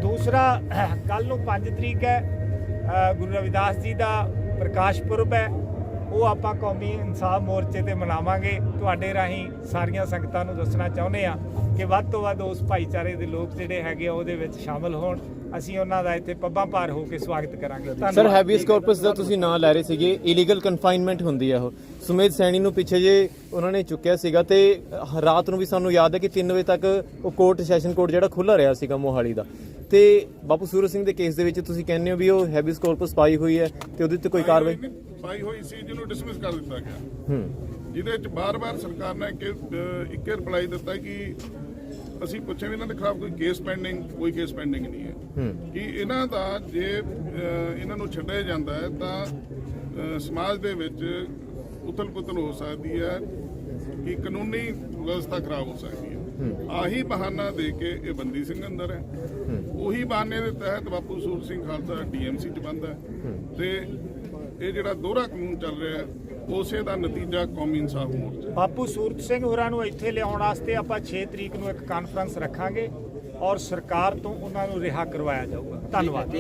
ਦੂਸਰਾ, ਕੱਲ ਨੂੰ 5 ਤਰੀਕ ਹੈ, ਗੁਰੂ ਰਵਿਦਾਸ ਜੀ ਦਾ ਪ੍ਰਕਾਸ਼ ਪੁਰਬ ਹੈ, ਉਹ ਆਪਾਂ ਕੌਮੀ ਇਨਸਾਫ ਮੋਰਚੇ ਤੇ ਮਨਾਵਾਂਗੇ। ਤੁਹਾਡੇ ਰਾਹੀਂ ਸਾਰੀਆਂ ਸੰਗਤਾਂ ਨੂੰ ਦੱਸਣਾ ਚਾਹੁੰਦੇ ਆ ਕਿ ਵੱਧ ਤੋਂ ਵੱਧ ਉਸ ਭਾਈਚਾਰੇ ਦੇ ਲੋਕ ਜਿਹੜੇ ਹੈਗੇ ਆ ਉਹਦੇ ਵਿੱਚ ਸ਼ਾਮਲ ਹੋਣ। ਅਸੀਂ ਉਹਨਾਂ ਦਾ ਇੱਥੇ ਪੱਬਾਂ ਭਾਰ ਹੋ ਕੇ ਸਵਾਗਤ ਕਰਾਂਗੇ। ਸਰ, ਹੈਬੀਅਸ ਕਾਰਪਸ ਦਾ ਤੁਸੀਂ ਨਾਂ ਲੈ ਰਹੇ ਸੀਗੇ, ਇਲੀਗਲ ਕਨਫਾਈਨਮੈਂਟ ਹੁੰਦੀ ਆ ਉਹ। ਸੁਮੇਧ ਸੈਣੀ ਨੂੰ ਪਿੱਛੇ ਜੇ ਉਹਨਾਂ ਨੇ ਚੁੱਕਿਆ ਸੀਗਾ ਤੇ ਰਾਤ ਨੂੰ ਵੀ ਸਾਨੂੰ ਯਾਦ ਹੈ ਕਿ 3 ਵਜੇ ਤੱਕ ਉਹ ਕੋਰਟ, ਸੈਸ਼ਨ ਕੋਰਟ ਜਿਹੜਾ ਖੁੱਲ੍ਹਾ ਰਿਹਾ ਸੀਗਾ ਮੋਹਾਲੀ ਦਾ। ਤੇ ਬਾਪੂ ਸੂਰਜ ਸਿੰਘ ਦੇ ਕੇਸ ਦੇ ਵਿੱਚ ਤੁਸੀਂ ਕਹਿੰਦੇ ਹੋ ਵੀ ਉਹ ਹੈਬੀਅਸ ਕਾਰਪਸ ਪਾਈ ਹੋਈ ਹੈ ਤੇ ਉਹਦੇ ਤੇ ਕੋਈ ਕਾਰਵਾਈ ਪਾਈ ਹੋਈ ਸੀ, ਜਿਹਨੂੰ ਡਿਸਮਿਸ ਕਰ ਦਿੱਤਾ ਗਿਆ। ਜਿਹਦੇ ਵਿੱਚ ਬਾਰ-ਬਾਰ ਸਰਕਾਰ ਨੇ ਇੱਕ ਰਿਪਲਾਈ ਦਿੱਤਾ ਕਿ ਅਸੀਂ ਪੁੱਛਿਆ ਵੀ ਇਹਨਾਂ ਦੇ ਖਿਲਾਫ ਕੋਈ ਕੇਸ ਪੈਂਡਿੰਗ, ਕੋਈ ਕੇਸ ਪੈਂਡਿੰਗ ਨਹੀਂ ਹੈ। ਕਿ ਇਹਨਾਂ ਦਾ ਜੇ ਇਹਨਾਂ ਨੂੰ ਛੱਡਿਆ ਜਾਂਦਾ ਹੈ ਤਾਂ ਸਮਾਜ ਦੇ ਵਿੱਚ ਉਥਲ-ਪੁਥਲ ਹੋ ਸਕਦੀ ਹੈ, ਕਿ ਕਾਨੂੰਨੀ ਵਿਵਸਥਾ ਖਰਾਬ ਹੋ ਸਕਦੀ ਹੈ। ਆਹੀ ਬਹਾਨਾ ਦੇ ਕੇ ਇਹ ਬੰਦੀ ਸਿੰਘ ਅੰਦਰ ਹੈ। ਉਹੀ ਬਹਾਨੇ ਦੇ ਤਹਿਤ ਬਾਪੂ ਸੂਰ ਸਿੰਘ ਖਾਲਸਾ ਡੀਐਮਸੀ 'ਚ ਬੰਦ ਹੈ। ਤੇ ਇਹ ਜਿਹੜਾ ਦੋਹਰਾ ਕਾਨੂੰਨ ਚੱਲ ਰਿਹਾ ਹੈ, ਉਸੇ ਦਾ ਨਤੀਜਾ ਕੌਮੀ ਇਨਸਾਫ ਮੋਰਚਾ। ਬਾਪੂ ਸੂਰਤ ਸਿੰਘ ਹੋਰਾਂ ਨੂੰ ਇੱਥੇ ਲਿਆਉਣ ਵਾਸਤੇ ਆਪਾਂ 6 ਤਰੀਕ ਨੂੰ ਇੱਕ ਕਾਨਫਰੰਸ ਰੱਖਾਂਗੇ ਔਰ ਸਰਕਾਰ ਤੋਂ ਉਹਨਾਂ ਨੂੰ ਰਿਹਾ ਕਰਵਾਇਆ ਜਾਊਗਾ। ਧੰਨਵਾਦ।